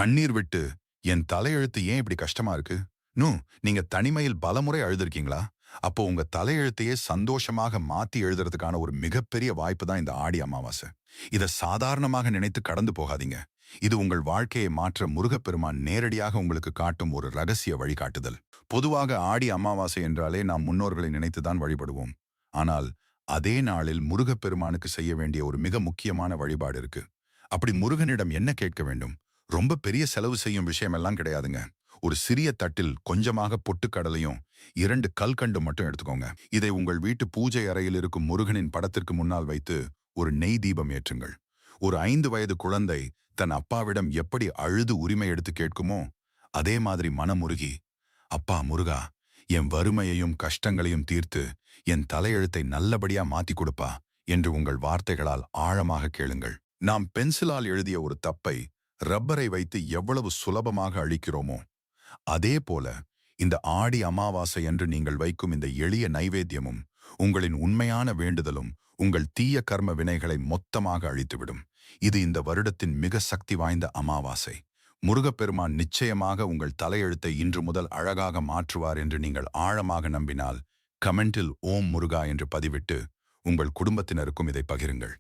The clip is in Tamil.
கண்ணீர் விட்டு என் தலையெழுத்து ஏன் இப்படி கஷ்டமா இருக்கு? நூ, நீங்க தனிமையில் பலமுறை அழுதுருக்கீங்களா? அப்போ உங்க தலையெழுத்தையே சந்தோஷமாக மாத்தி எழுதுறதுக்கான ஒரு மிகப்பெரிய வாய்ப்பு தான் இந்த ஆடி அமாவாசை. இத சாதாரணமாக நினைத்து கடந்து போகாதீங்க. இது உங்கள் வாழ்க்கையை மாற்ற முருகப்பெருமான் நேரடியாக உங்களுக்கு காட்டும் ஒரு ரகசிய வழிகாட்டுதல். பொதுவாக ஆடி அமாவாசை என்றாலே நாம் முன்னோர்களை நினைத்துதான் வழிபடுவோம். ஆனால் அதே நாளில் முருகப்பெருமானுக்கு செய்ய வேண்டிய ஒரு மிக முக்கியமான வழிபாடு இருக்கு. அப்படி முருகனிடம் என்ன கேட்க வேண்டும்? ரொம்ப பெரிய செலவு செய்யும் விஷயமெல்லாம் கிடையாதுங்க. ஒரு சிறிய தட்டில் கொஞ்சமாக பொட்டுக்கடலையும் 2 கல்கண்டு மட்டும் எடுத்துக்கோங்க. இதை உங்கள் வீட்டு பூஜை அறையில் இருக்கும் முருகனின் படத்திற்கு முன்னால் வைத்து ஒரு நெய் தீபம் ஏற்றுங்கள். ஒரு 5 வயது குழந்தை தன் அப்பாவிடம் எப்படி அழுது உரிமை எடுத்து கேட்குமோ அதே மாதிரி மனமுருகி, அப்பா முருகா, என் வறுமையையும் கஷ்டங்களையும் தீர்த்து என் தலையெழுத்தை நல்லபடியா மாத்தி கொடுப்பா என்று உங்கள் வார்த்தைகளால் ஆழமாக கேளுங்கள். நாம் பென்சிலால் எழுதிய ஒரு தப்பை ரப்பரை வைத்து எவ்வளவு சுலபமாக அழிக்கிறோமோ அதே போல இந்த ஆடி அமாவாசை அன்று நீங்கள் வைக்கும் இந்த எளிய நைவேத்தியமும் உங்களின் உண்மையான வேண்டுதலும் உங்கள் தீய கர்ம வினைகளை மொத்தமாக அழித்துவிடும். இது இந்த வருடத்தின் மிக சக்தி வாய்ந்த அமாவாசை. முருகப்பெருமான் நிச்சயமாக உங்கள் தலையெழுத்தை இன்று முதல் அழகாக மாற்றுவார் என்று நீங்கள் ஆழமாக நம்பினால் கமெண்டில் ஓம் முருகா என்று பதிவிட்டு உங்கள் குடும்பத்தினருக்கும் இதை பகிருங்கள்.